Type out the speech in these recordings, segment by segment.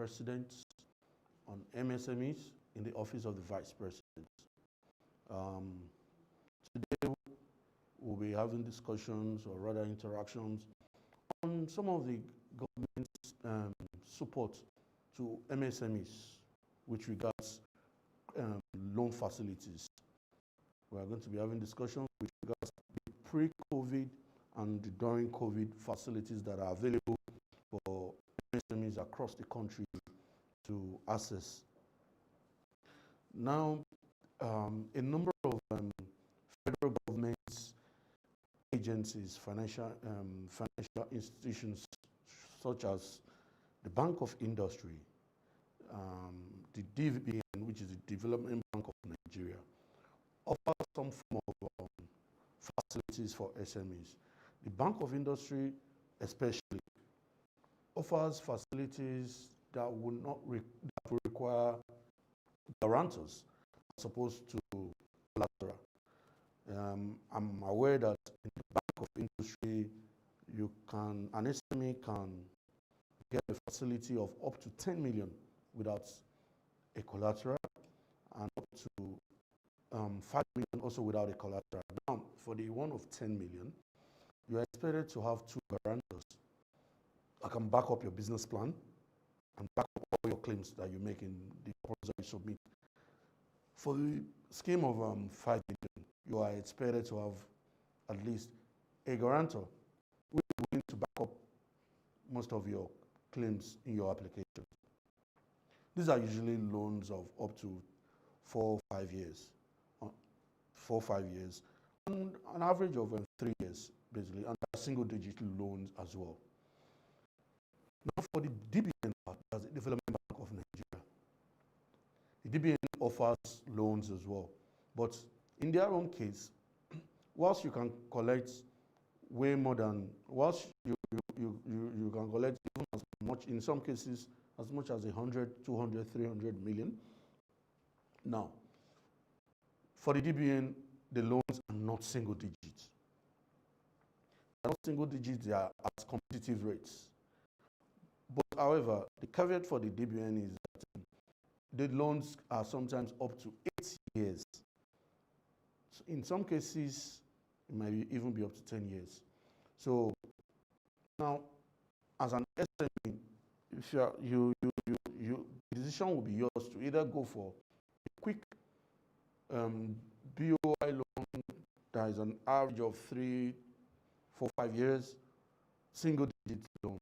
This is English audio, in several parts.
President on MSMEs in the Office of the Vice President. Today, we'll be having discussions or rather interactions on some of the government's support to MSMEs with regards loan facilities. We are going to be having discussions with regards to the pre-COVID and the during COVID facilities that are available for MSMEs across the country to access. Now, a number of federal government agencies, financial institutions such as the Bank of Industry, the DBN, which is the Development Bank of Nigeria, offer some form of facilities for SMEs. The Bank of Industry especially offers facilities that will require guarantors as opposed to collateral. I'm aware that in the Bank of Industry, an SME can get a facility of up to 10 million without a collateral, and up to 5 million also without a collateral. Now, for the one of 10 million, you are expected to have 2 guarantors that can back up your business plan and back up all your claims that you make in the proposal you submit. For the scheme of 5 million, you are expected to have at least a guarantor who is willing to back up most of your claims in your application. These are usually loans of up to 4 or 5 years. 4 or 5 years, and an average of 3 years, basically, and single-digit loans as well. Now, for the DBN part, that's the Development Bank of Nigeria. The DBN offers loans as well, but in their own case, whilst you can collect way more than, whilst you can collect even as much, in some cases, as much as 100, 200, 300 million. Now, for the DBN, the loans are not single digits. They are not single digits, they are at competitive rates. But however, the caveat for the DBN is that the loans are sometimes up to 8 years. So in some cases, it might even be up to 10 years. So now, as an SME, if the decision will be yours to either go for a quick BOI loan that is an average of 3, 4, 5 years, single digit loan,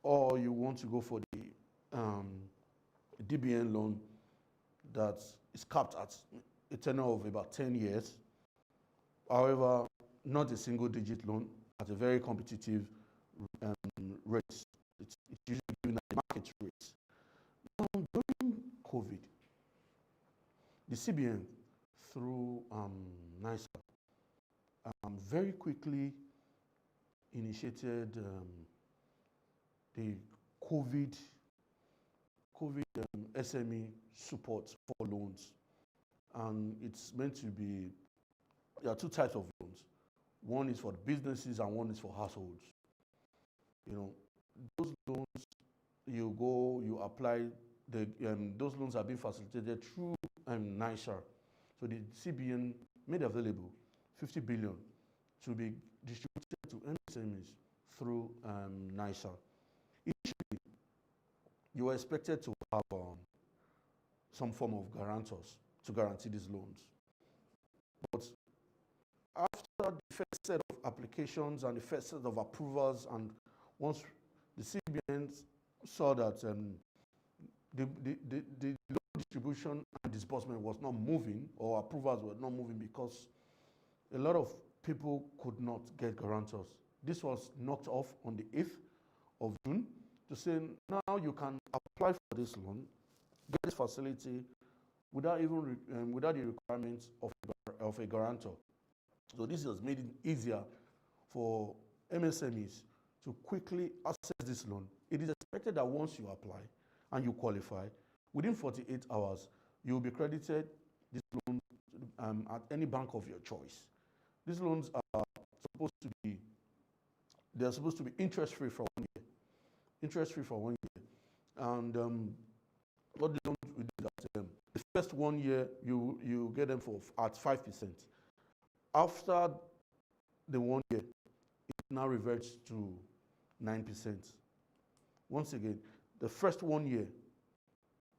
or you want to go for the DBN loan that is capped at a tenure of about 10 years. However, not a single digit loan at a very competitive rate. It's usually given at the market rate. Now, during COVID, the CBN, through NISA, very quickly initiated the COVID SME support for loans. And it's meant to be, there are 2 types of loans. One is for businesses and one is for households. Those loans, you apply, those loans are being facilitated through NISA. So the CBN made available 50 billion to be distributed to MSMEs through NISA. Initially, you are expected to have some form of guarantors to guarantee these loans. But after the first set of applications and the first set of approvals, and once the CBN saw that the loan distribution and disbursement was not moving, or approvals were not moving, because a lot of people could not get guarantors. This was knocked off on the 8th of June to say, now you can apply for this loan, get this facility without even without the requirements of a guarantor. So this has made it easier for MSMEs to quickly access this loan. It is expected that once you apply and you qualify, within 48 hours, you will be credited this loan at any bank of your choice. These loans are supposed to be, they're supposed to be interest-free for 1 year. Interest-free for 1 year. And what they don't do is that the first 1 year you get them at 5%. After the 1 year, it now reverts to 9%. Once again, the first 1 year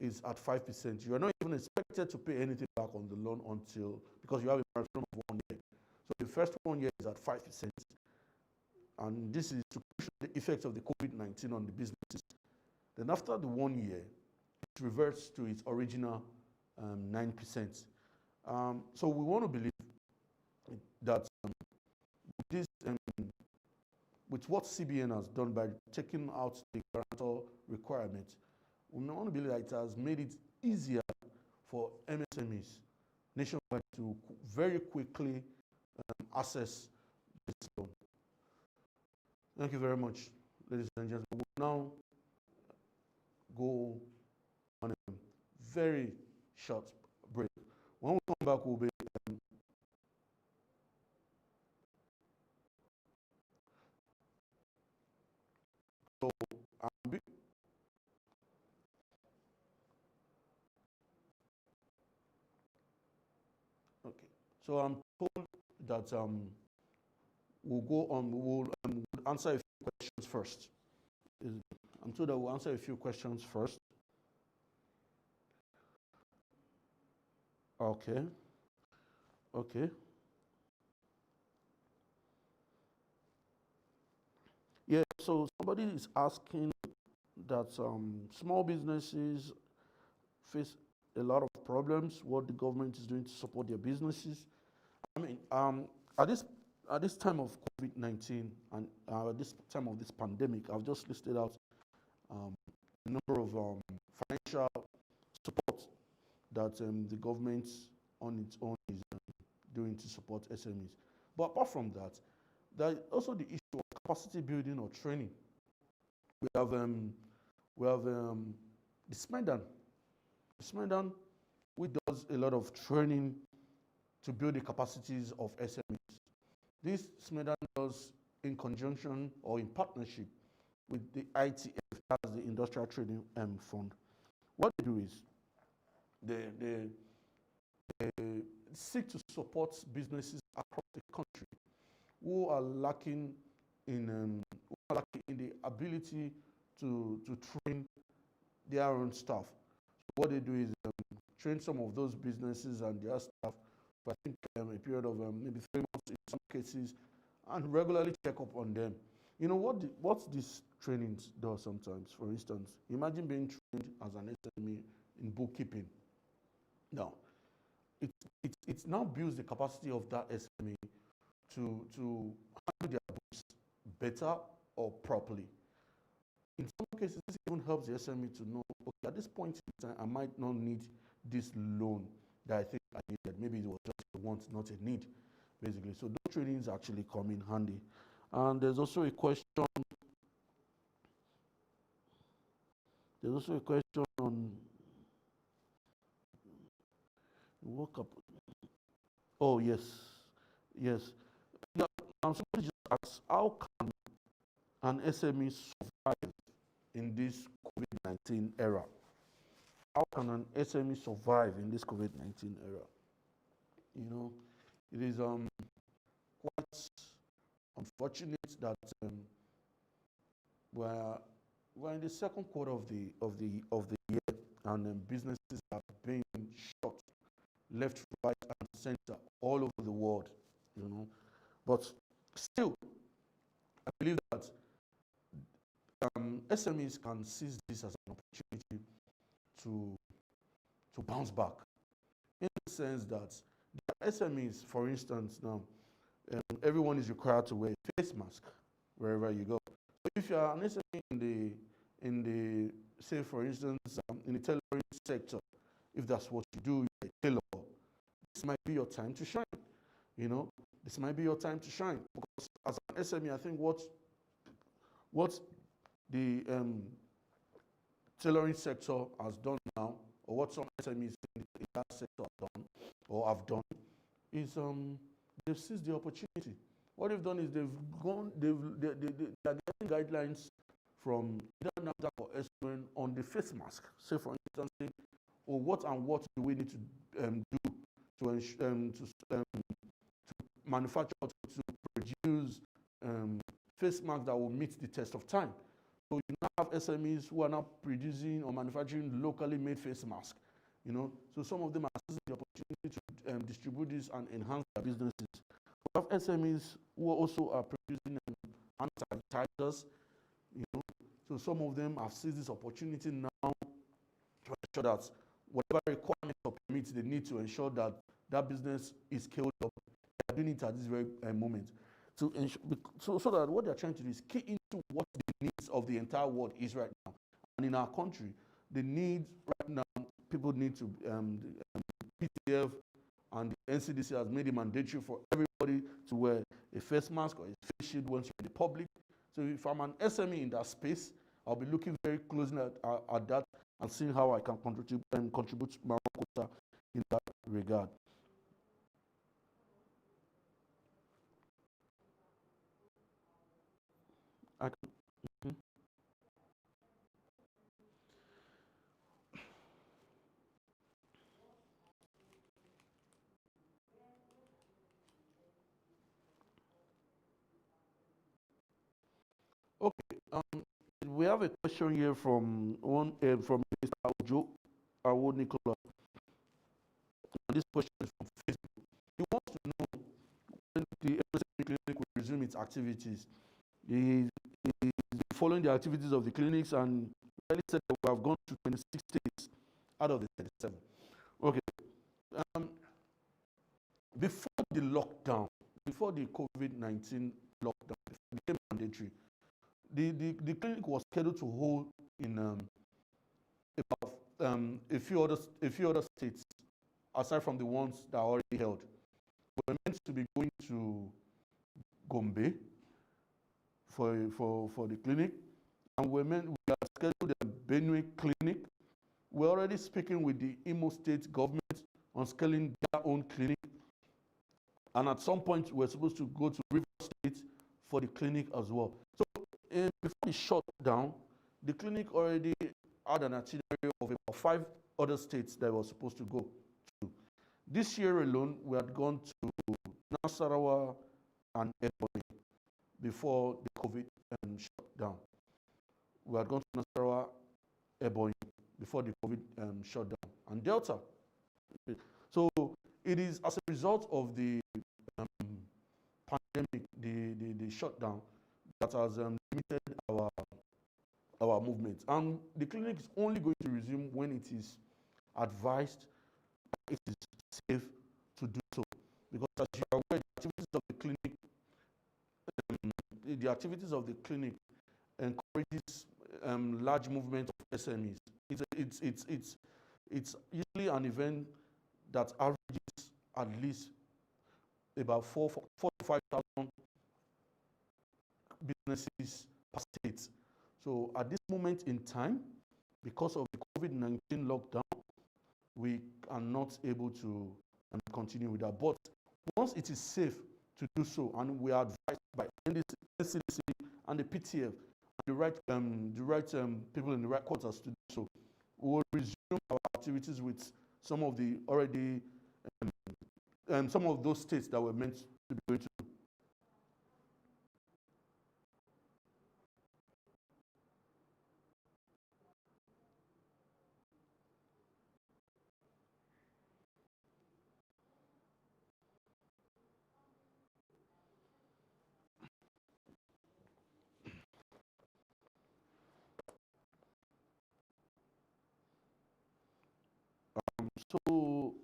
is at 5%. You are not even expected to pay anything back on the loan because you have a maximum of 1 year. So the first 1 year is at 5%. And this is to cushion the effects of the COVID-19 on the businesses. Then after the 1 year, it reverts to its original 9%. So we want to believe that this, with what CBN has done by taking out the guarantor requirement, we want to believe that it has made it easier for MSMEs nationwide to very quickly access this loan. Thank you very much, ladies and gentlemen. We will now go on a very short break. When we come back, we'll be So I'm told that we'll go on. We'll answer a few questions first. I'm told that we'll answer a few questions first. Okay. Okay. Yeah. So somebody is asking that small businesses face a lot of problems. What the government is doing to support their businesses. I mean, at this time of COVID-19 and at this time of this pandemic, I've just listed out a number of financial support that the government on its own is doing to support SMEs. But apart from that, there is also the issue of capacity building or training. We have the SMEDAN. The SMEDAN, which does a lot of training to build the capacities of SMEs. This SMEDAN does in conjunction or in partnership with the ITF, as the Industrial Training Fund. What they do is they seek to support businesses across the country who are lacking in the ability to train their own staff. So what they do is train some of those businesses and their staff for I think a period of maybe 3 months in some cases, and regularly check up on them. You know what these trainings does sometimes. For instance, imagine being trained as an SME in bookkeeping. Now, it now builds the capacity of that SME to handle their books better or properly. In some cases, this even helps the SME to know, okay, at this point in time, I might not need this loan that I think I needed. Maybe it was just a want, not a need, basically. So those trainings actually come in handy. And there's also a question. There's also a question on woke up. Oh yes, yes. Somebody just asks, how can an SME survive in this COVID-19 era? How can an SME survive in this COVID-19 era? You know, it is quite unfortunate that we're in the second quarter of the year, and businesses are being shut left, right, and center all over the world. You know, but still, I believe that SMEs can seize this as an opportunity to bounce back, in the sense that the SMEs, for instance, now everyone is required to wear a face mask wherever you go. So if you are an SME in the say, for instance, in the tailoring sector, if that's what you do, you're a tailor, this might be your time to shine. You know, this might be your time to shine, because as an SME, I think what the tailoring sector has done now, or what some SMEs in that sector have done or have done, is they've seized the opportunity. What they've done is they're getting guidelines from either NAFDAC or SON on the face mask. Say, for instance, or what and what do we need to do to manufacture, to produce face masks that will meet the test of time. So you now have SMEs who are now producing or manufacturing locally made face masks. So some of them are seizing the opportunity to distribute this and enhance their businesses. We have SMEs who also are producing hand sanitizers. So some of them have seized this opportunity now to ensure that whatever requirements or permits they need to ensure that that business is scaled up, they are doing it at this very moment. So that what they're trying to do is key into what the needs of the entire world is right now. And in our country, the need right now, people need to, PTF and the NCDC has made it mandatory for everybody to wear a face mask or a face shield once you're in the public. So if I'm an SME in that space, I'll be looking very closely at that and seeing how I can contribute to my own quota in that regard. Okay, we have a question here from from Mr. Ojo Awo Nicola. This question is from Facebook. He wants to know when the MSME clinic will resume its activities. He is following the activities of the clinics and really said that we have gone to 26 states out of the 37. Okay. Before the lockdown, before the COVID-19 lockdown became mandatory, the clinic was scheduled to hold in about a few other states aside from the ones that are already held. We're meant to be going to Gombe for the clinic, and we are scheduled the Benue clinic. We're already speaking with the Imo State government on scaling their own clinic, and at some point we're supposed to go to River State for the clinic as well. So before the shutdown, the clinic already had an itinerary of about 5 other states that were supposed to go to. This year alone, we had gone to Nasarawa and Ebonyi before the COVID shutdown. We had gone to Nasarawa, Ebonyi before the COVID shutdown, and Delta. So it is as a result of the pandemic, the shutdown, that has limited our movement. And the clinic is only going to resume when it is advised, it is safe to do so. Because as you are aware, the activities of the clinic encourages large movement of SMEs. It's usually an event that averages at least about 4,000 to 5,000 businesses per state. So at this moment in time, because of the COVID-19 lockdown, we are not able to continue with that. But once it is safe to do so, and we are advised by NCDC and the PTF, and the right people in the right quarters to do so, we will resume our activities with some of the already some of those states that were meant to be going to. So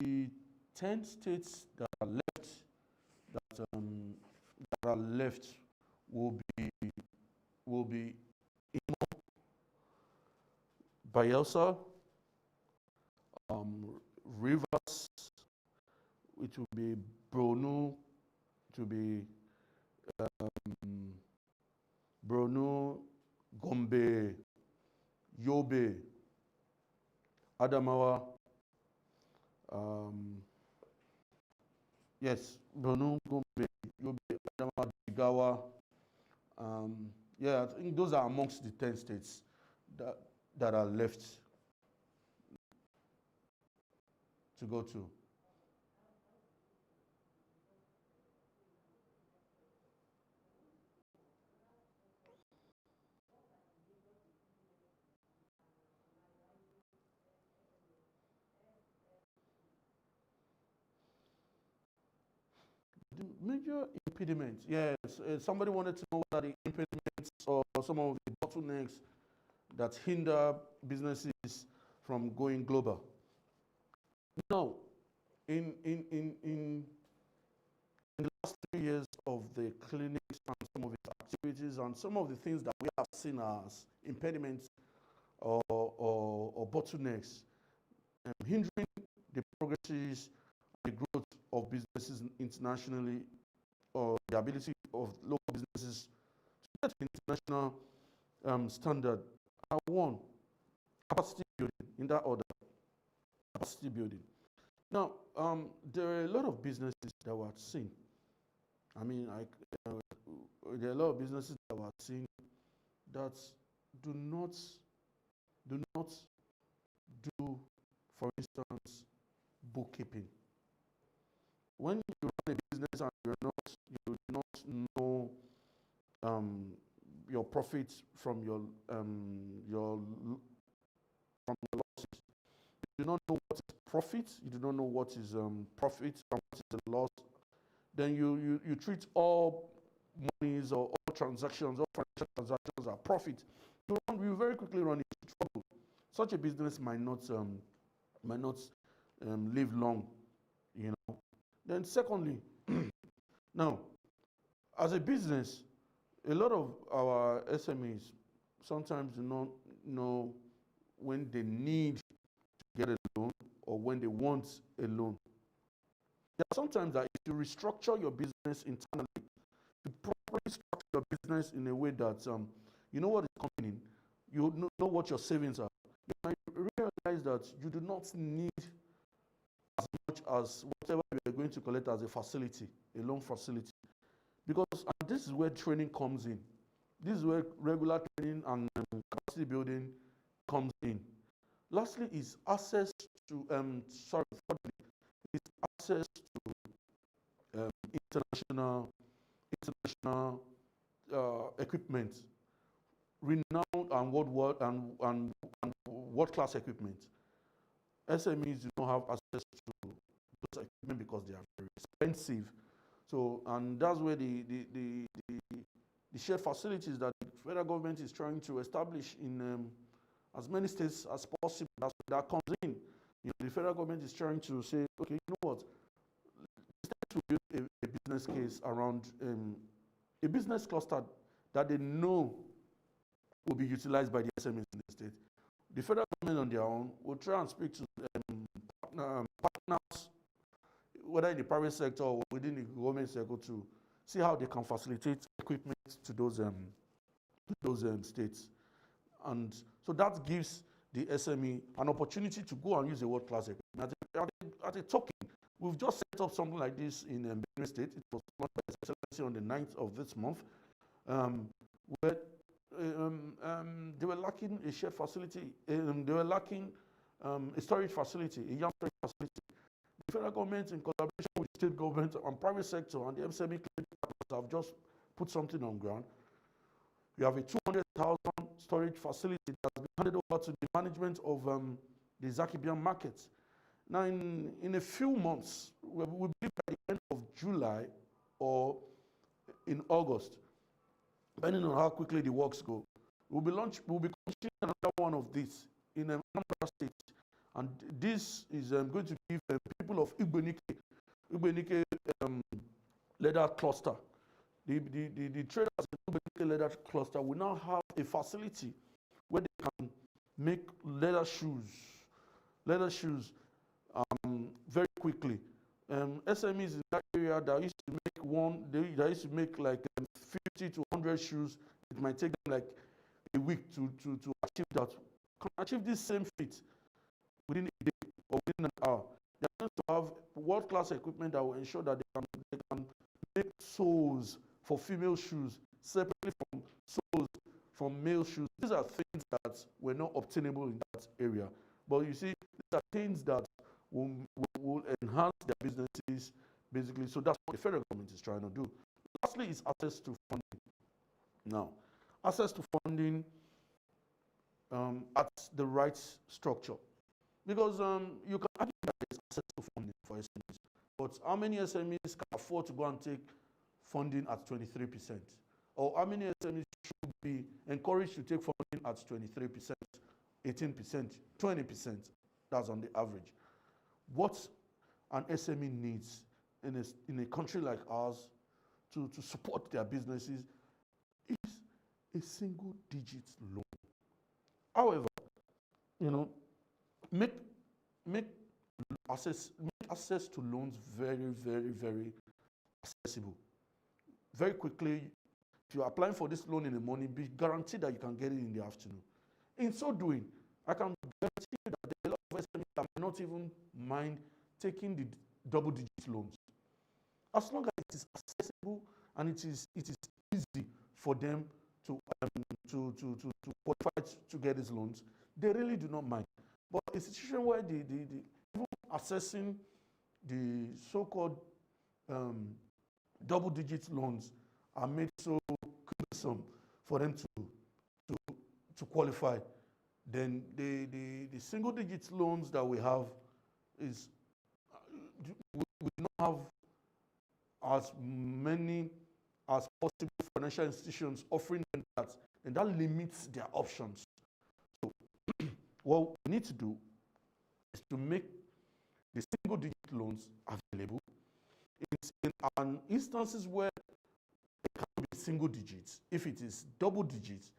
the 10 states that are left will be Imo, Bayelsa, Rivers, it will be Borno, it will be Borno, Gombe, Yobe, Adamawa, yes, Borno, Gombe, Yobe, Adamawa, Jigawa, Yeah, I think those are amongst the 10 states that, that are left to go to. The major impediments, yes. Somebody wanted to know what are the impediments or some of the bottlenecks that hinder businesses from going global. Now, in the last 3 years of the clinics and some of its activities and some of the things that we have seen as impediments or bottlenecks hindering the progresses and the growth of businesses internationally or the ability of local businesses to get to international standard are one, capacity building, in that order, capacity building. Now, there are a lot of businesses that were seen. I mean, there are a lot of businesses that were seen that do not do, for instance, bookkeeping. When you run a business and you do not know your profits from your losses, you do not know what is profit, you do not know what is profit and what is the loss, then you treat all monies or all transactions, all financial transactions as profit. You very quickly run into trouble. Such a business might not live long, you know. Then secondly, now, as a business, a lot of our SMEs sometimes do not know when they need to get a loan or when they want a loan. There are sometimes that if you restructure your business internally, you properly structure your business in a way that you know what is coming in, you know what your savings are. You might realize that you do not need as much as whatever you are going to collect as a facility, a loan facility. Because this is where training comes in. This is where regular training and capacity building comes in. Lastly is access to, thirdly, is access to international equipment, renowned and world-class equipment. SMEs do not have access to those equipment because they are very expensive. So, and that's where the shared facilities that the federal government is trying to establish in as many states as possible, that comes in. You know, the federal government is trying to say, okay, you know what, it's time to build a business case around a business cluster that they know will be utilized by the SMEs in the state. The federal government on their own will try and speak to partners, whether in the private sector or within the government sector, to see how they can facilitate equipment to those states. And so that gives the SME an opportunity to go and use a world-class equipment. At a token, we've just set up something like this in Benue State. It was launched by His Excellency on the 9th of this month, where they were lacking a shared facility. They were lacking a storage facility, a young storage facility. The federal government, in collaboration with the state government and private sector and the SME have just put something on ground. We have a 200,000 storage facility that has been handed over to the management of the Zakibian market. Now, in a few months, we believe by the end of July or in August, depending on how quickly the works go, we'll be launching another one of these in Anambra State. And this is going to give people of Igbenike leather cluster. The traders in Igbenike leather cluster will now have a facility where they can make leather shoes very quickly. SMEs in that area that used to make like 50 to 100 shoes, it might take them like a week to achieve that. Can achieve this same feat within a day or within an hour. They are going to have world-class equipment that will ensure that they can make soles for female shoes separately from from male shoes. These are things that were not obtainable in that area. But you see, these are things that will enhance their businesses, basically. So that's what the federal government is trying to do. Lastly, is access to funding. Now, access to funding at the right structure. Because you can argue that there's access to funding for SMEs, but how many SMEs can afford to go and take funding at 23%? Or how many SMEs should be encouraged to take funding at 23%, 18%, 20%? That's on the average. What an SME needs in a country like ours to support their businesses is a single digit loan. However, make access to loans very, very, very accessible. Very quickly, if you're applying for this loan in the morning, be guaranteed that you can get it in the afternoon. In so doing, I can guarantee you that there are a lot of SMEs that may not even mind taking the double-digit loans. As long as it is accessible and it is easy for them to qualify to get these loans, they really do not mind. But a situation where even assessing the so-called double-digit loans are made so cumbersome for them to qualify, then the single-digit loans that we have is we do not have as many as possible financial institutions offering them that, and that limits their options. So what we need to do is to make the single-digit loans available in instances where it can be single digits. If it is double digits,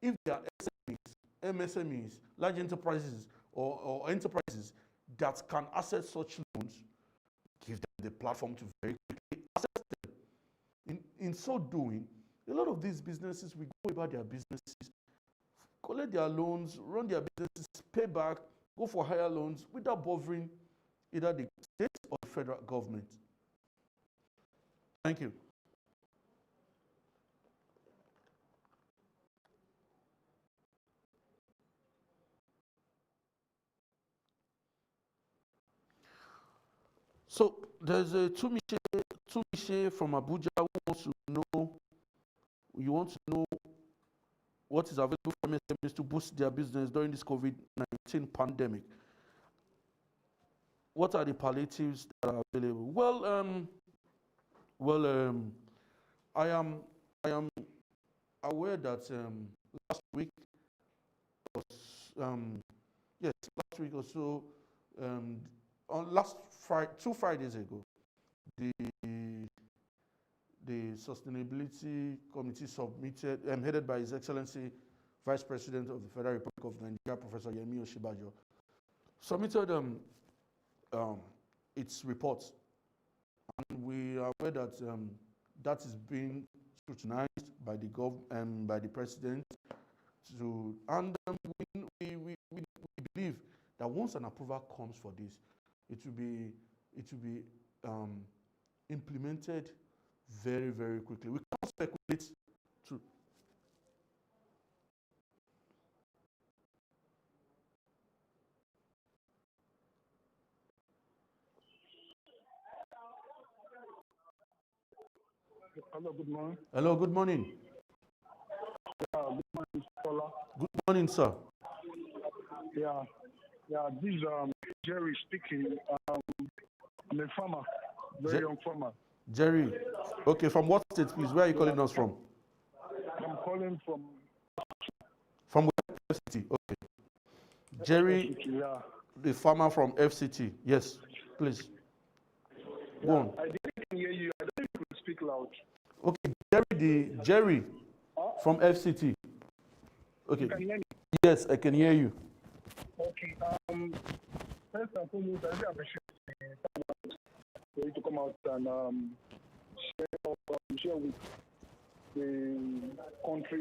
if there are SMEs, MSMEs, large enterprises, or enterprises that can access such loans, give them the platform to very quickly access them. In so doing, a lot of these businesses will go about their businesses, collect their loans, run their businesses, pay back, go for higher loans without bothering either the state or the federal government. Thank you. So there's a Tumishe from Abuja who wants to know, you want to know what is available for MSMEs to boost their business during this COVID-19 pandemic. What are the palliatives that are available? I am aware that last week or so, on last Friday, 2 Fridays ago, the Sustainability Committee submitted, headed by His Excellency Vice President of the Federal Republic of Nigeria, Professor Yemi Oshibajo, submitted its report, and we are aware that that is being scrutinized by the President. And we believe that once an approval comes for this, it will be implemented very, very quickly. We can't speculate to. Hello, good morning. Hello, good morning. Good morning, Tola. Good morning, sir. Yeah, this is Jerry speaking. I'm a farmer, very young farmer. Jerry, okay, from what state, please? Where are you calling us from? I'm calling from. From where? FCT, okay. Jerry, yeah. The farmer from FCT, yes, please. Go on. I didn't hear you. I don't think you could speak loud. Okay, Jerry from FCT. Okay. You can hear me? Yes, I can hear you. Okay. First and foremost, I really appreciate for you to come out and share with the country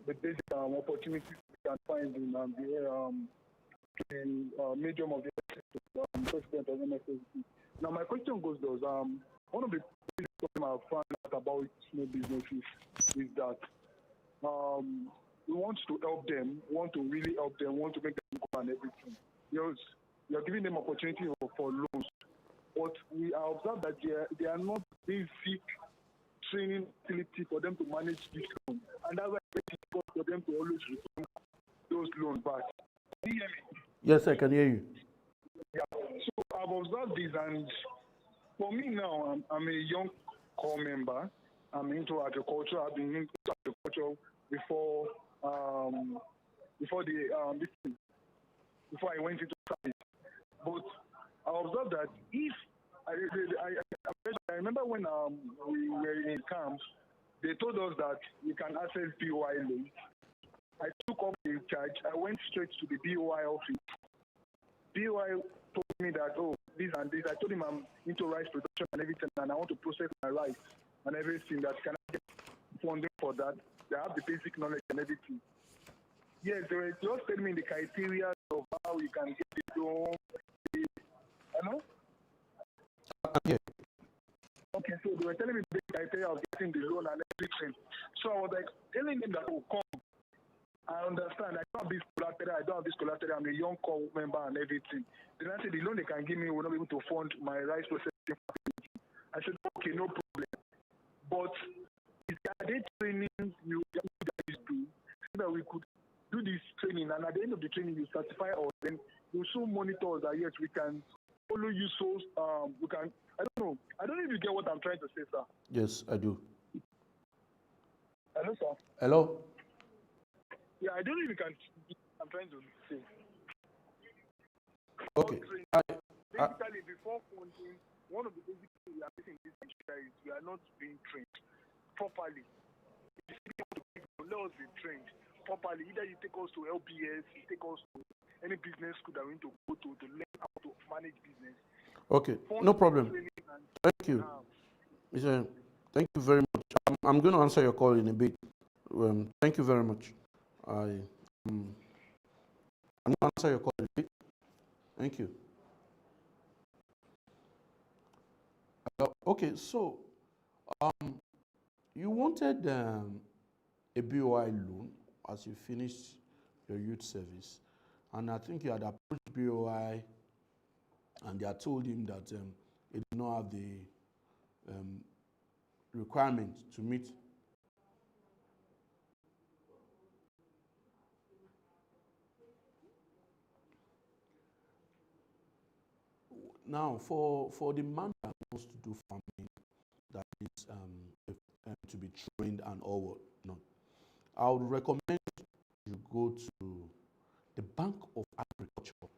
the basic opportunities we can find in the medium of the president of MSSP. Now, my question goes thus: one of the things I found out help them, want to really help them, want to make them go and everything. You're giving them opportunity for loans. But we are observed that they are not basic training facility for them to manage this loan. And that's why it's difficult for them to always return those loans back. Can you hear me? Yes, I can hear you. Yeah. So I've observed this, and for me now, I'm a young core member. I'm into agriculture. I've been into agriculture before before I went into service. But I observed that if I remember when we were in camp, they told us that we can access BOI loans. I took up the charge. I went straight to the BOI office. BOI told me that, oh, this and this. I told him I'm into rice production and everything, and I want to process my rice and everything. That can I get funding for that? They have the basic knowledge and everything. Yes, they were just telling me the criteria of how you can get the loan. You know? Yeah. Okay, so they were telling me the criteria of getting the loan and everything. So I was like telling them that, oh, come. I understand. I don't have this collateral. I'm a young core member and everything. Then I said the loan they can give me will not be able to fund my rice processing facility. I said, okay, no problem. But is there training you guys do so that we could do this training, and at the end of the training you certify us, then you show monitors that yes, we can follow you, so we can. I don't know if you get what I'm trying to say, sir. Yes, I do. Hello, sir. Hello? Yeah, I don't know if you can. I'm trying to say. Okay. Basically, before funding, one of the basic things we are facing in this country is we are not being trained properly. If you want to let us be trained properly, either you take us to LBS, you take us to any business school that we need to go to learn how to manage business. Okay, no problem. Thank you. Thank you very much. I'm going to answer your call in a bit. Thank you very much. I'm going to answer your call in a bit. Thank you. Okay, so you wanted a BOI loan as you finished your youth service, and I think you had approached BOI and they had told him that it did not have the requirement to meet. Now, for the man that wants to do farming, that is to be trained and all whatnot, I would recommend you go to the Bank of Agriculture.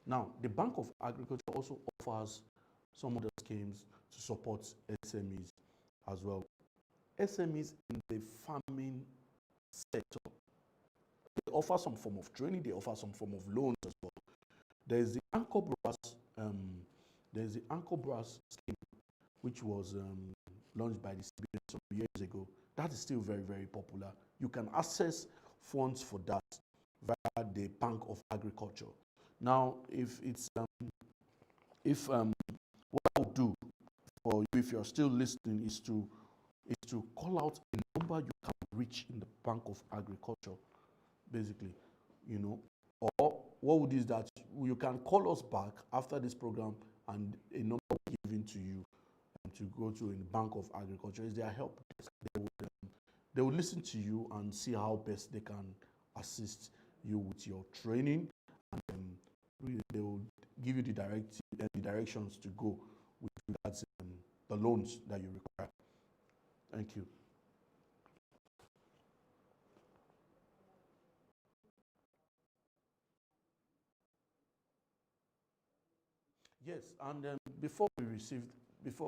Now, the Bank of Agriculture also offers some other schemes to support SMEs as well. SMEs in the farming sector, they offer some form of training, they offer some form of loans as well. There's the Anchor Brass scheme, which was launched by the CBN some years ago. That is still very, very popular. You can access funds for that via the Bank of Agriculture. Now, what I would do for you, if you're still listening, is to call out a number you can reach in the Bank of Agriculture, basically, or what would is that you can call us back after this program and a number given to you to go to in the Bank of Agriculture is their help desk. They will listen to you and see how best they can assist you with your training, and they will give you the directions to go with regards to the loans that you require. Thank you. Yes, and before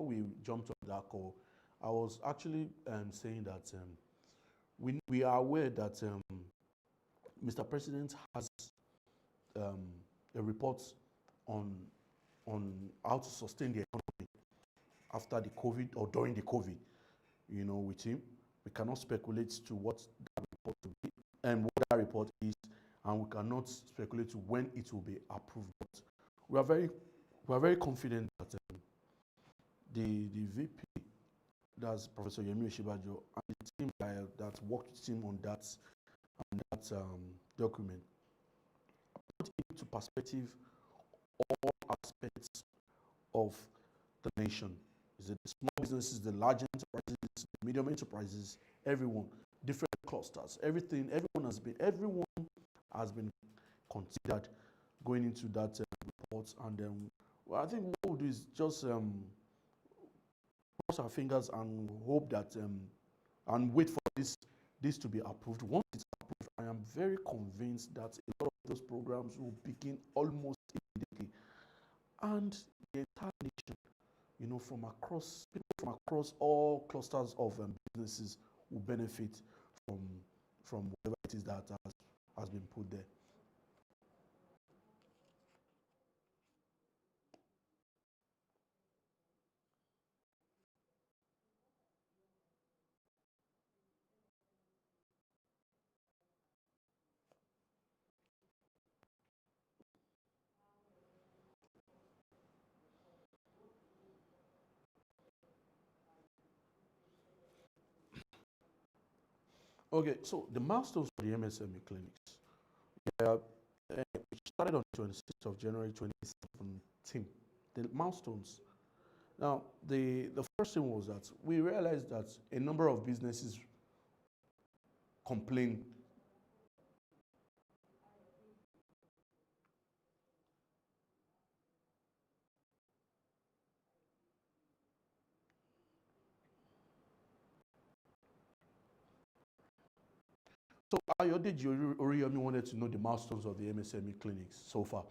we jumped on that call, I was actually saying that we are aware that Mr. President has a report on how to sustain the economy after the COVID or during the COVID. With him, we cannot speculate to what that report will be and what that report is, and we cannot speculate to when it will be approved. But we are very confident that the VP, that's Professor Yemi Oshibajo, and the team that worked with him on that and that document put into perspective all aspects of the nation. Is it the small businesses, the large enterprises, the medium enterprises, everyone, different clusters, everything, everyone has been considered going into that report. And well, I think what we'll do is just cross our fingers and hope that and wait for this to be approved. Once it's approved, I am very convinced that a lot of those programs will begin almost immediately, and the entire nation, from across people from across all clusters of businesses will benefit from whatever it is that has been put there. Okay, so the milestones for the MSME clinics. It started on 26th of January 2017. The milestones. Now, the first thing was that we realized that a number of businesses complain. So Ayodeji Oriyomi wanted to know the milestones of the MSME clinics so far,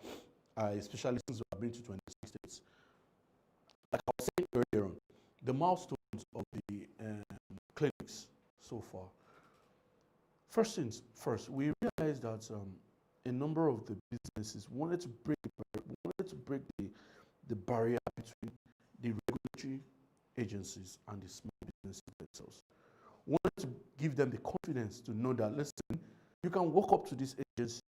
especially since we have been to 26 states. Like I was saying earlier on, the milestones of the clinics so far. First things first, we realized that a number of the businesses wanted to break the barrier between the regulatory agencies and the small businesses themselves. We wanted to give them the confidence to know that, listen, you can walk up to these agencies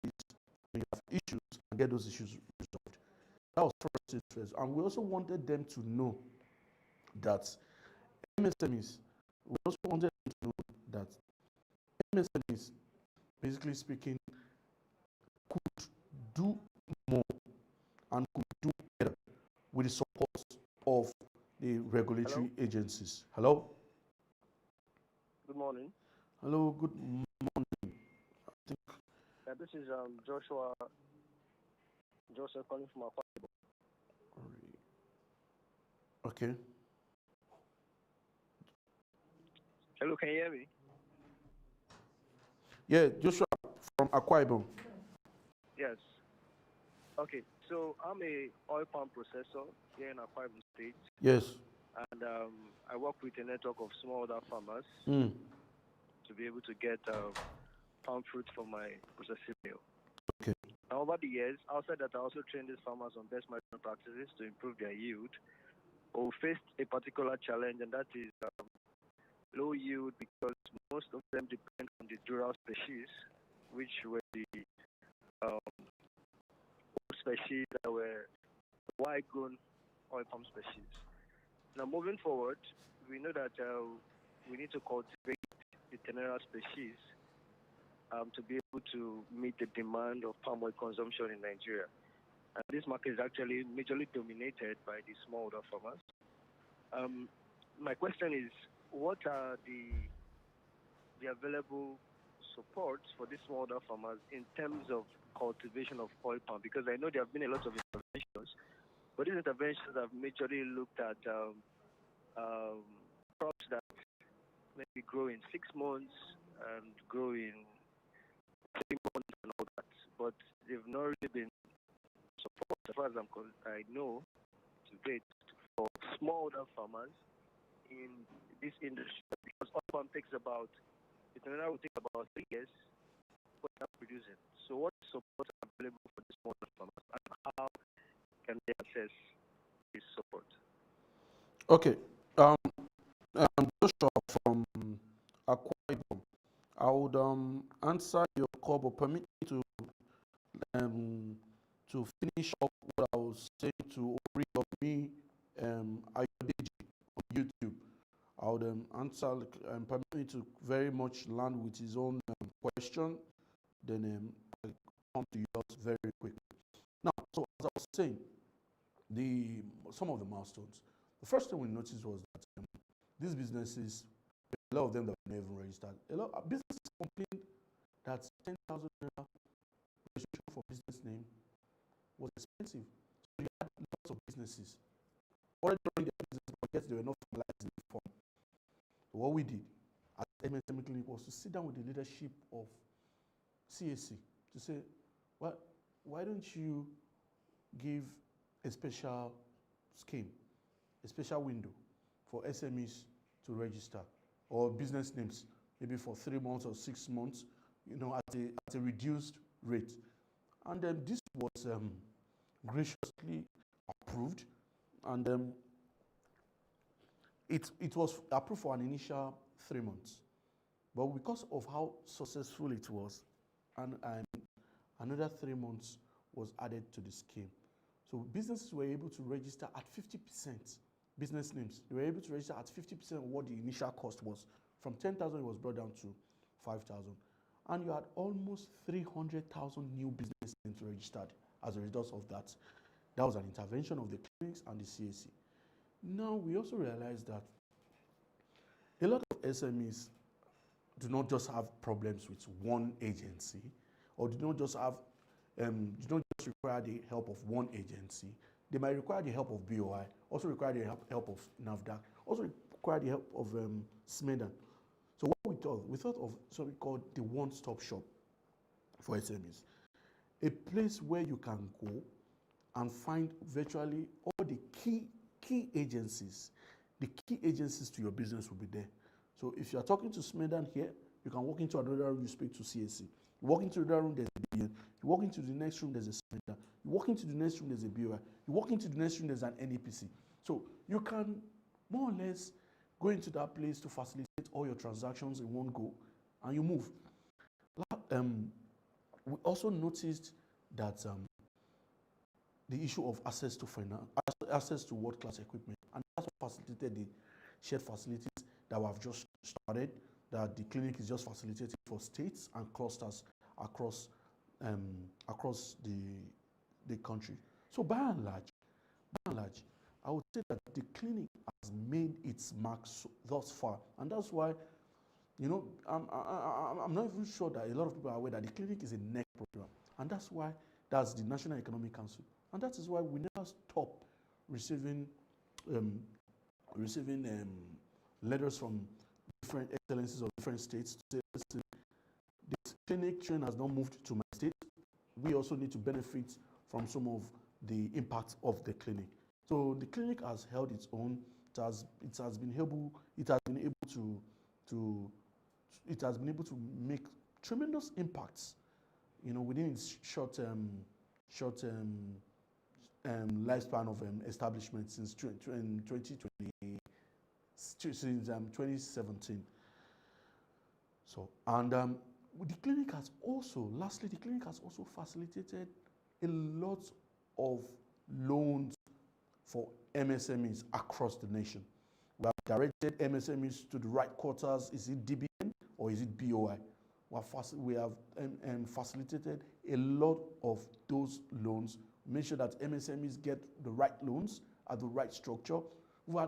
when you have issues and get those issues resolved. That was first things first. And we also wanted them to know that MSMEs, we also wanted them to know that MSMEs, basically speaking, could do more and could do better with the support of the regulatory agencies. Hello? Good morning. Hello, good morning. Yeah, this is Joseph calling from Akwa Ibom. Okay. Hello, can you hear me? Yeah, Joshua from Akwa Ibom. Yes. Okay, so I'm a oil palm processor here in Akwa Ibom State. Yes. And I work with a network of smallholder farmers to be able to get palm fruit from my processing mill. Okay. And over the years, outside that, I also train these farmers on best management practices to improve their yield. But we faced a particular challenge, and that is low yield, because most of them depend on the dural species, which were the species that were wide-grown oil palm species. Now, moving forward, we know that we need to cultivate the tenacious species to be able to meet the demand of palm oil consumption in Nigeria. And this market is actually majorly dominated by the smallholder farmers. My question is, what are the available supports for these smallholder farmers in terms of cultivation of oil palm? Because I know there have been a lot of interventions, but these interventions have majorly looked at crops that maybe grow in 6 months and grow in 3 months and all that. But they've not really been supported, as far as I know, to date, for smallholder farmers in this industry, because oil palm takes about, it will take about 3 years for that producing. So what support is available for the smallholder farmers, and how can they access this support? Okay. Joshua from Akwa Ibom, I would answer your call, but permit me to finish up what I was saying to Oriyomi Ayodeji on YouTube. I would answer, permit me to very much land with his own question. then I come to yours very quickly. Now, so as I was saying, some of the milestones. The first thing we noticed was that these businesses, a lot of them that were never registered, a lot of businesses complained that 10,000 naira registration for business name was expensive. So you had lots of businesses already running their business, but yet they were not formalized in the form. So what we did at MSME Clinic was to sit down with the leadership of CAC to say, well, why don't you give a special scheme, a special window for SMEs to register, or business names, maybe for 3 months or 6 months, at a reduced rate. And then this was graciously approved, and it was approved for an initial 3 months. But because of how successful it was, and another 3 months was added to the scheme. So businesses were able to register at 50%. Business names, they were able to register at 50% of what the initial cost was. From 10,000, it was brought down to 5,000. And you had almost 300,000 new business names registered as a result of that. That was an intervention of the clinics and the CAC. Now, we also realized that a lot of SMEs do not just have problems with one agency, or do not just require the help of one agency. They might require the help of BOI, also require the help of NAFDAC, also require the help of Smedan. So what we thought of something called the one-stop shop for SMEs, a place where you can go and find virtually all the key agencies. The key agencies to your business will be there. So if you are talking to Smedan here, you can walk into another room, you speak to CAC. You walk into another room, there's a BN. You walk into the next room, there's a Smedan. You walk into the next room, there's a BOI. You walk into the next room, there's an NAPC. So you can more or less go into that place to facilitate all your transactions in one go, and you move. We also noticed that the issue of access to finance, access to world-class equipment, and that's what facilitated the shared facilities that we have just started, that the clinic is just facilitating for states and clusters across the country. So by and large, I would say that the clinic has made its marks thus far, and that's why, I'm not even sure that a lot of people are aware that the clinic is a NEC program, and that's the National Economic Council, and that is why we never stop receiving letters from different excellencies of different states to say, listen, this clinic train has not moved to my state. We also need to benefit from some of the impact of the clinic. So the clinic has held its own. It has been able to make tremendous impacts, within its short lifespan of establishment since 2017. So, and the clinic has also facilitated a lot of loans for MSMEs across the nation. We have directed MSMEs to the right quarters. Is it DBN or is it BOI? We have facilitated a lot of those loans, make sure that MSMEs get the right loans at the right structure. We've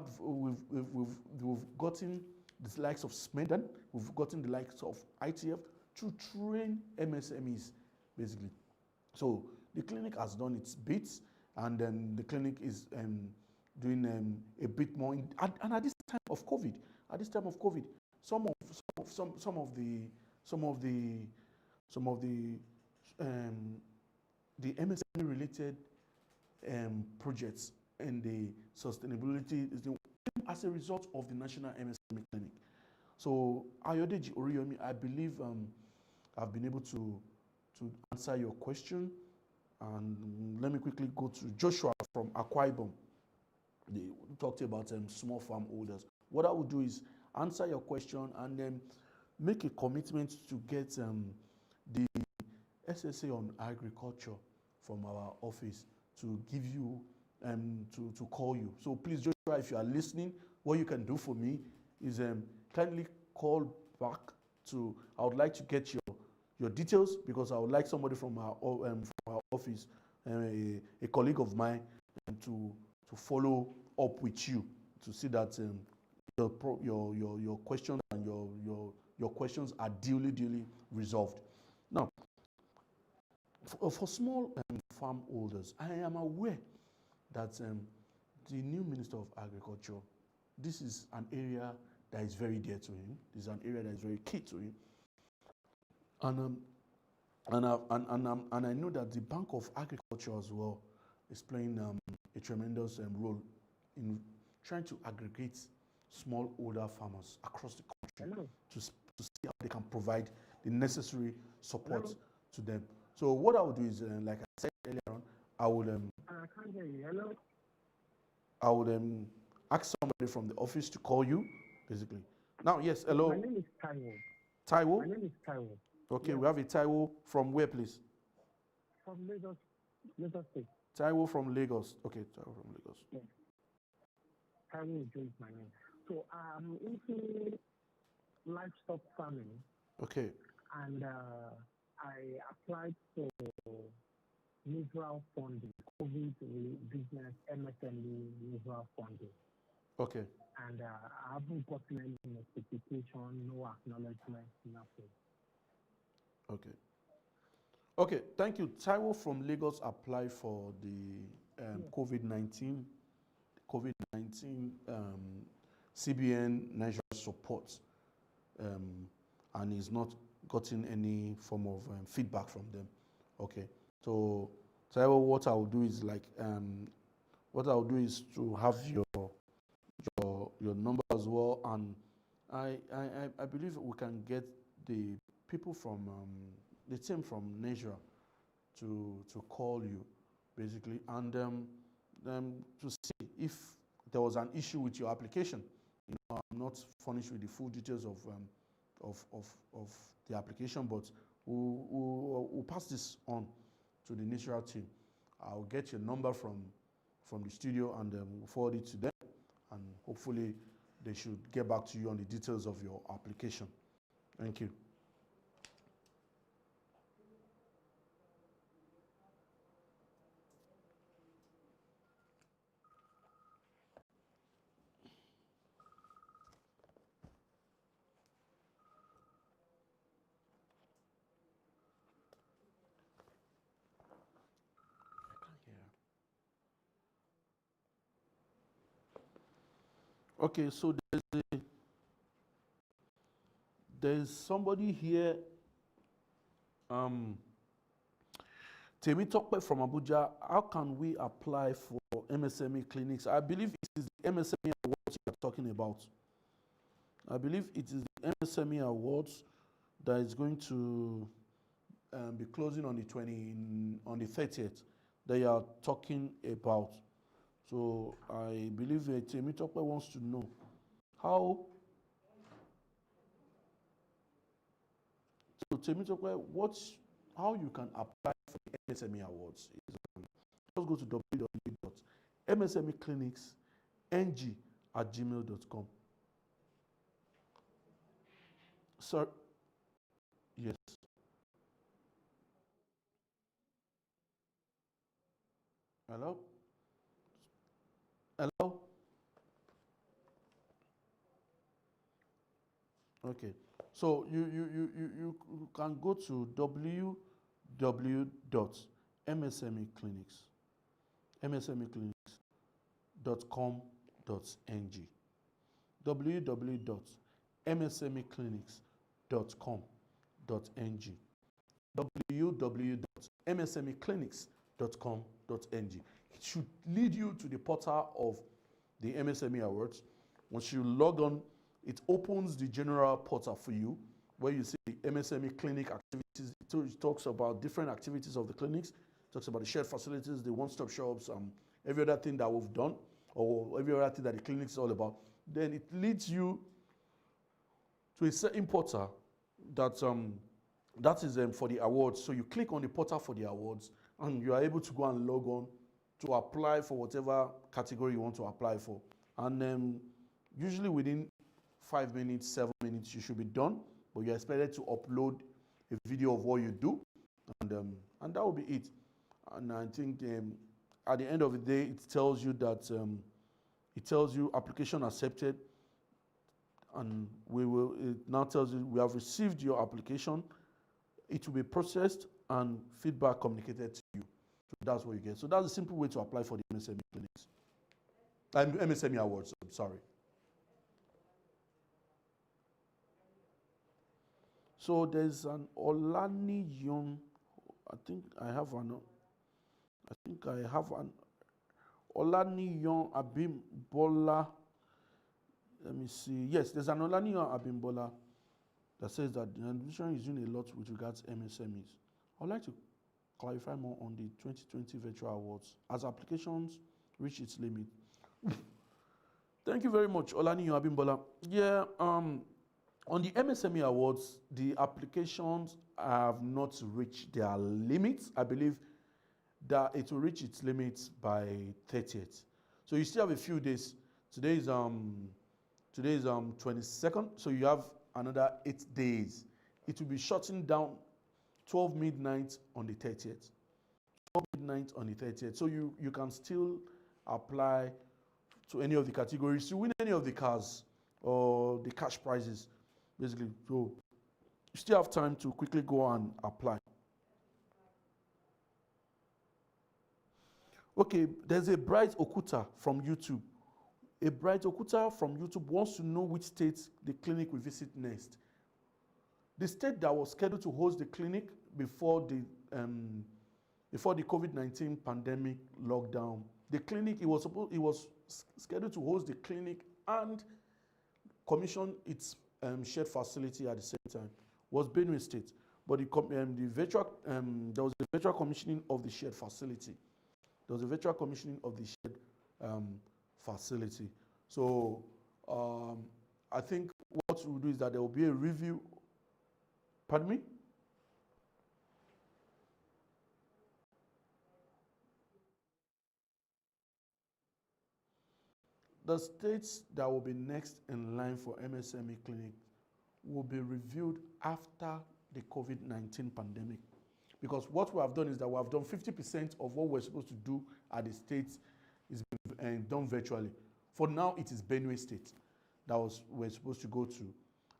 gotten the likes of Smedan, we've gotten the likes of ITF to train MSMEs, basically. So the clinic has done its bits, and then the clinic is doing a bit more. And at this time of COVID, some of the MSME related projects and the sustainability is as a result of the National MSME Clinic. So Ayodeji Oriyomi, I believe I've been able to answer your question. And let me quickly go to Joshua from Akwa Ibom. They talked about small farm holders. What I would do is answer your question and then make a commitment to get the SSA on agriculture from our office to give you, to call you. So please, Joshua, if you are listening, what you can do for me is kindly call back to, I would like to get your details, because I would like somebody from our office, a colleague of mine, to follow up with you to see that your questions and your questions are duly resolved. Now, for small farm holders, I am aware that the new Minister of Agriculture, this is an area that is very dear to him. This is an area that is very key to him. And I know that the Bank of Agriculture as well is playing a tremendous role in trying to aggregate smallholder farmers across the country to see how they can provide the necessary support to them. So what I would do is, like I said earlier on, I would I can't hear you. Hello? I would ask somebody from the office to call you, basically. Now, yes, hello. My name is Taiwo. Taiwo? My name is Taiwo. Okay, yes. We have a Taiwo from where, please? From Lagos State. Taiwo from Lagos. Okay, Taiwo from Lagos. Yes. Adekunle-Johnson is my name. So I'm into livestock farming. Okay. And I applied for Israel funding, COVID business, MSME, Israel funding. Okay. And I haven't gotten any notification, no acknowledgement, nothing. Okay. Okay, thank you. Taiwo from Lagos applied for the COVID-19 CBN Nigeria support, and he's not gotten any form of feedback from them. Okay, so Taiwo, what I will do is to have your number as well, and I believe we can get the people from the team from Nigeria to call you, basically, and to see if there was an issue with your application. You know, I'm not furnished with the full details of the application, but we'll pass this on to the Nigeria team. I'll get your number from the studio, and we'll forward it to them, and hopefully they should get back to you on the details of your application. Thank you. Okay, so there's somebody here, Temitope from Abuja. How can we apply for MSME clinics? I believe it is the MSME awards you are talking about. I believe it is the MSME awards that is going to be closing on the 30th that you are talking about. So I believe Temitope wants to know how. So Temitope, how you can apply for the MSME awards is just go to www.msmeclinicsng@gmail.com. Sir, yes. Hello? Hello? Okay. So you can go to www.msmeclinics.com.ng. www.msmeclinics.com.ng. www.msmeclinics.com.ng. It should lead you to the portal of the MSME Awards. Once you log on, it opens the general portal for you, where you see the MSME clinic activities. It talks about different activities of the clinics. It talks about the shared facilities, the one-stop shops, every other thing that we've done, or every other thing that the clinic is all about. Then it leads you to a certain portal that is for the awards. So you click on the portal for the awards, and you are able to go and log on to apply for whatever category you want to apply for. And usually within 5 minutes, 7 minutes, you should be done, but you're expected to upload a video of what you do, and that will be it. And I think at the end of the day, it tells you that application accepted, and it now tells you we have received your application. It will be processed and feedback communicated to you. So that's what you get. So that's a simple way to apply for the MSME clinics. MSME awards, I'm sorry. So there's an Olaniyon. I think I have an Olaniyon Abimbola. Let me see. Yes, there's an Olaniyon Abimbola that says that the administration is doing a lot with regards to MSMEs. I'd like to clarify more on the 2020 virtual awards as applications reach its limit. Thank you very much, Olaniyon Abimbola. Yeah, on the MSME awards, the applications have not reached their limits. I believe that it will reach its limits by 30th. So you still have a few days. Today is 22nd, so you have another 8 days. It will be shutting down 12 midnight on the 30th. 12 midnight on the 30th. So you can still apply to any of the categories to win any of the cars or the cash prizes, basically. So you still have time to quickly go and apply. Okay, there's a Bright Okuta from YouTube. A Bright Okuta from YouTube wants to know which state the clinic will visit next. The state that was scheduled to host the clinic before the COVID-19 pandemic lockdown, the clinic, it was scheduled to host the clinic and commission its shared facility at the same time, was Benue State. But there was a virtual commissioning of the shared facility. There was a virtual commissioning of the shared facility. So I think what we'll do is that there will be a review. Pardon me? The states that will be next in line for MSME clinic will be reviewed after the COVID-19 pandemic. Because what we have done is that we have done 50% of what we're supposed to do at the states is been done virtually. For now, it is Benue State that we're supposed to go to.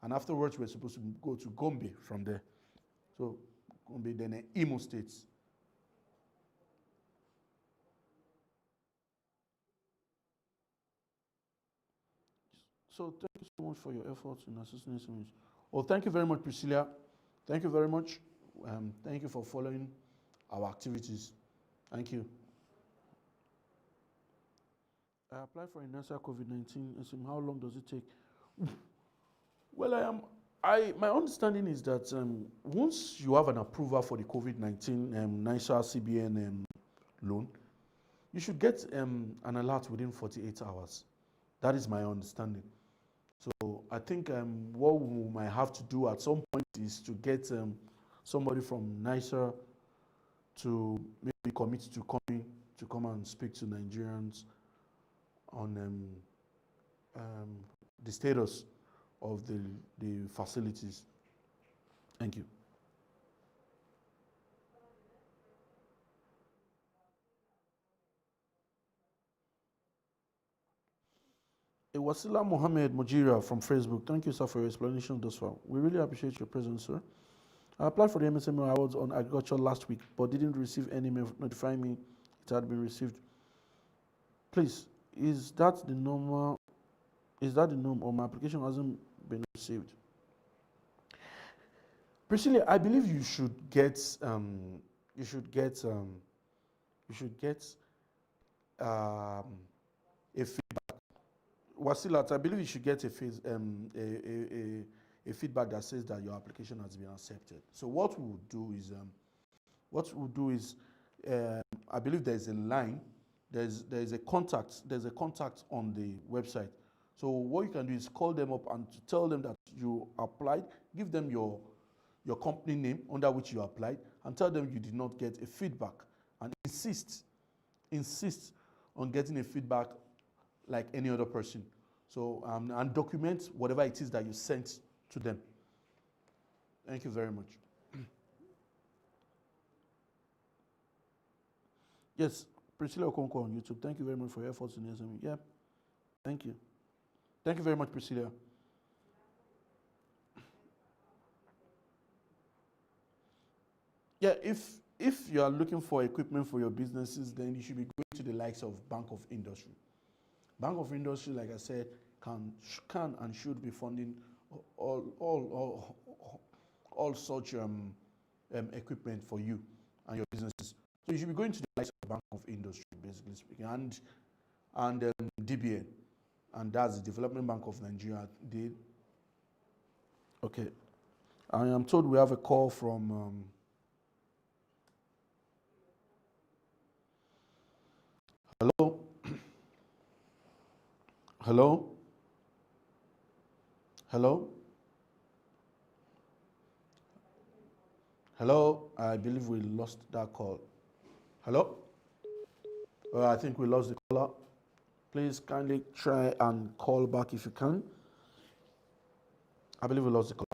And afterwards, we're supposed to go to Gombe from there. So Gombe, then Imo States. So thank you so much for your efforts in assisting us. Well, thank you very much, Priscilla. Thank you very much. Thank you for following our activities. Thank you. I applied for a NASA COVID-19. How long does it take? Well, my understanding is that once you have an approval for the COVID-19 NISA CBN loan, you should get an alert within 48 hours. That is my understanding. So I think what we might have to do at some point is to get somebody from NISA to maybe commit to come and speak to Nigerians on the status of the facilities. Thank you. Wasila Mohammed Mujira from Facebook. Thank you, sir, for your explanation thus far. We really appreciate your presence, sir. I applied for the MSME awards on agriculture last week, but didn't receive any mail notifying me it had been received. Please, is that the norm, or my application hasn't been received? Personally, I believe you should get a feedback. Wasilat, I believe you should get a feedback that says that your application has been accepted. So what we'll do is, I believe there's a line, there's a contact on the website. So what you can do is call them up and to tell them that you applied, give them your company name under which you applied, and tell them you did not get a feedback, and insist on getting a feedback like any other person. So and document whatever it is that you sent to them. Thank you very much. Yes, Priscilla Okonkwo on YouTube. Thank you very much for your efforts in SME. Yeah, thank you. Thank you very much, Priscilla. Yeah, if you are looking for equipment for your businesses, then you should be going to the likes of Bank of Industry. Bank of Industry, like I said, can and should be funding all such equipment for you and your businesses. So you should be going to the likes of Bank of Industry, basically speaking, and DBN, and that's the Development Bank of Nigeria. Okay, I am told we have a call from. Hello, hello, hello, hello. I believe we lost that call. Hello. Well, I think we lost the caller. Please kindly try and call back if you can. I believe we lost the call.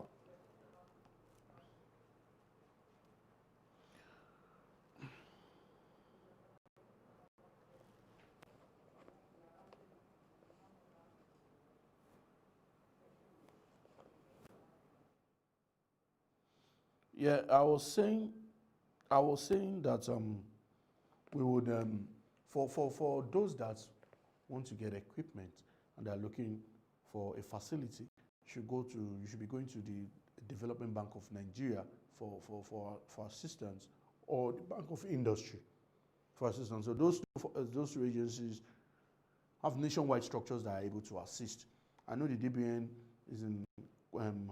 Yeah, I was saying that we would for those that want to get equipment and are looking for a facility, you should be going to the Development Bank of Nigeria for assistance, or the Bank of Industry for assistance. So those two agencies have nationwide structures that are able to assist. I know the DBN is in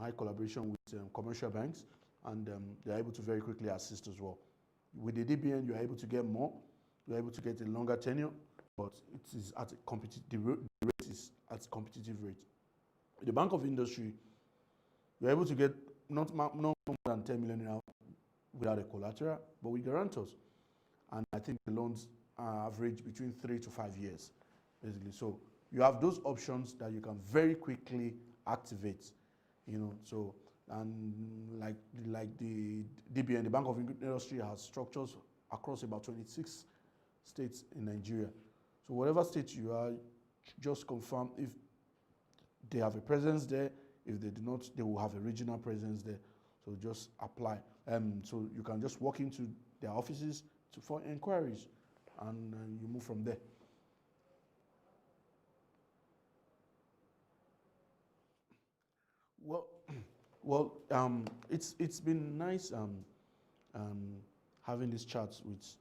high collaboration with commercial banks, and they're able to very quickly assist as well. With the DBN, you're able to get more, you're able to get a longer tenure, but it is at a competitive, the rate is at a competitive rate. With the Bank of Industry, you're able to get not more than 10 million naira without a collateral, but with guarantors. And I think the loans average between 3 to 5 years, basically. So you have those options that you can very quickly activate, So, and like the DBN, the Bank of Industry, has structures across about 26 states in Nigeria. So whatever state you are, just confirm if they have a presence there. If they do not, they will have a regional presence there. So just apply. So you can just walk into their offices for inquiries, and you move from there. Well, it's been nice having these chats with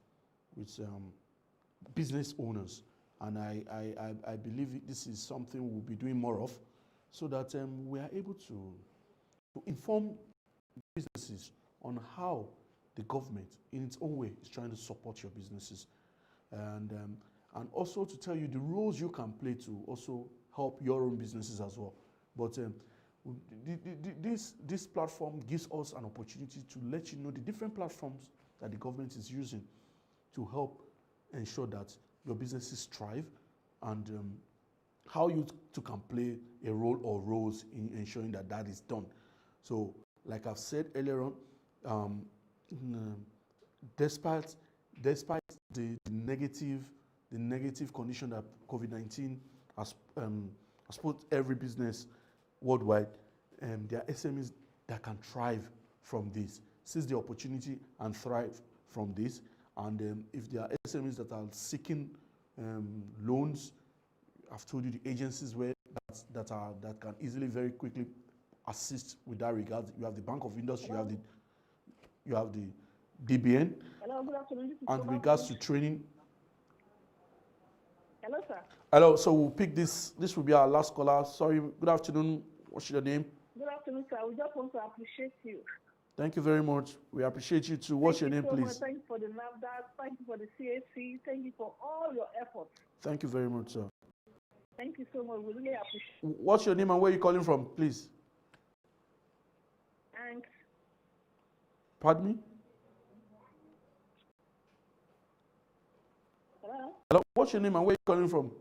business owners, and I believe this is something we'll be doing more of, so that we are able to inform businesses on how the government, in its own way, is trying to support your businesses, and also to tell you the roles you can play to also help your own businesses as well. But this platform gives us an opportunity to let you know the different platforms that the government is using to help ensure that your businesses thrive, and how you can play a role or roles in ensuring that that is done. So, like I've said earlier on, despite the negative condition that COVID-19 has put every business worldwide, there are SMEs that can thrive from this, seize the opportunity and thrive from this. And if there are SMEs that are seeking loans, I've told you the agencies that can easily, very quickly assist with that regard. You have the Bank of Industry, Hello. you have the DBN. Hello, good afternoon. And regards to training. Hello, sir. Hello, so we'll pick this. This will be our last caller. Sorry, good afternoon. What's your name? Good afternoon, sir. We just want to appreciate you. Thank you very much. We appreciate you too. What's your name, so please? Much. Thank you for the NAFDAC. Thank you for the CAC. Thank you for all your efforts. Thank you very much, sir. Thank you so much. We really appreciate it. What's your name and where are you calling from, please? Thanks. Pardon me? Hello? Hello. What's your name and where are you calling from?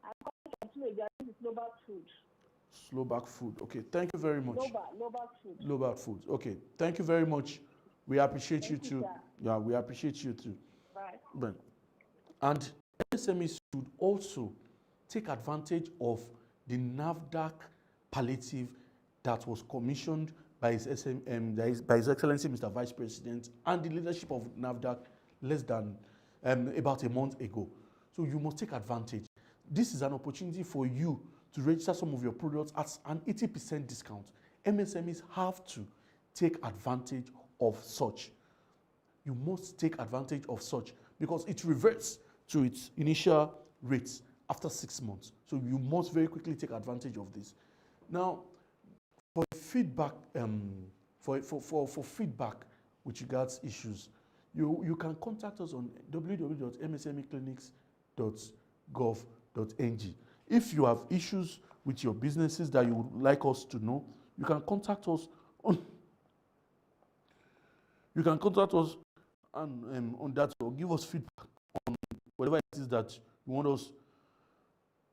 I'm calling from Tola. This is Global Food. Slovak Food. Okay, thank you very much. Global Food. Global Food. Okay, thank you very much. We appreciate Thank you too. Sir. Yeah, we appreciate you too. Bye. But, and SMEs should also take advantage of the NAFDAC palliative that was commissioned by by His Excellency Mr. Vice President and the leadership of NAFDAC less than about a month ago. So you must take advantage. This is an opportunity for you to register some of your products at an 80% discount. MSMEs have to take advantage of such. You must take advantage of such because it reverts to its initial rates after 6 months. So you must very quickly take advantage of this. Now, for feedback, for feedback with regards issues, you can contact us on www.msmeclinics.gov.ng. If you have issues with your businesses that you would like us to know, you can contact us on on that, or give us feedback on whatever it is that you want us,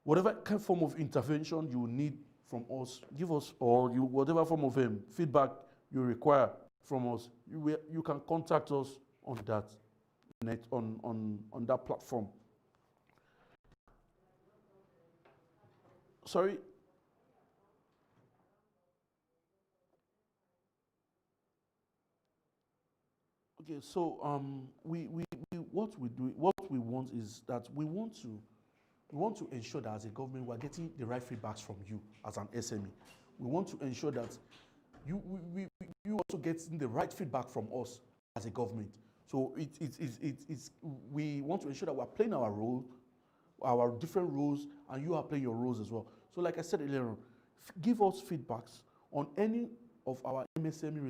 whatever kind of form of intervention you need from us, give us, or whatever form of feedback you require from us, you can contact us on that on that platform. Sorry. Okay, so what we want is that we want to ensure that as a government we're getting the right feedbacks from you as an SME. We want to ensure that you also getting the right feedback from us as a government. So we want to ensure that we're playing our role, our different roles, and you are playing your roles as well. So like I said earlier on, give us feedbacks on any of our MSME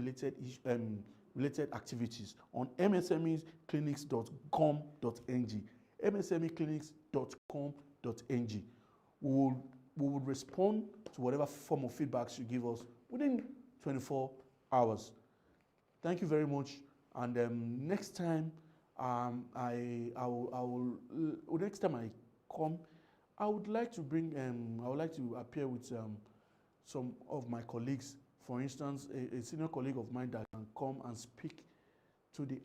related activities on msmeclinics.com.ng, msmeclinics.com.ng. We will respond to whatever form of feedbacks you give us within 24 hours. Thank you very much. And next time next time I come, I would like to appear with some of my colleagues. For instance, a senior colleague of mine that can come and speak to the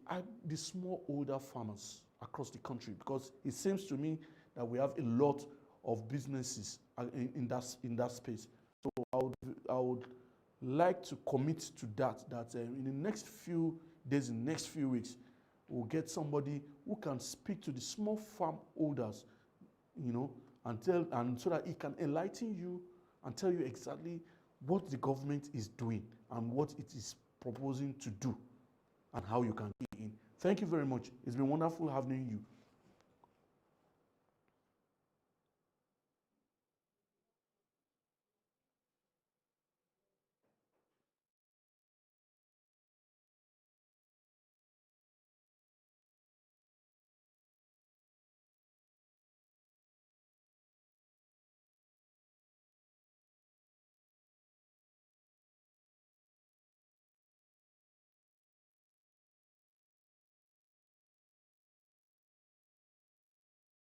smallholder farmers across the country, because it seems to me that we have a lot of businesses in that space. So I would like to commit to that in the next few days, in the next few weeks, we'll get somebody who can speak to the small farm holders, and so that he can enlighten you and tell you exactly what the government is doing and what it is proposing to do and how you can get in. Thank you very much. It's been wonderful having you.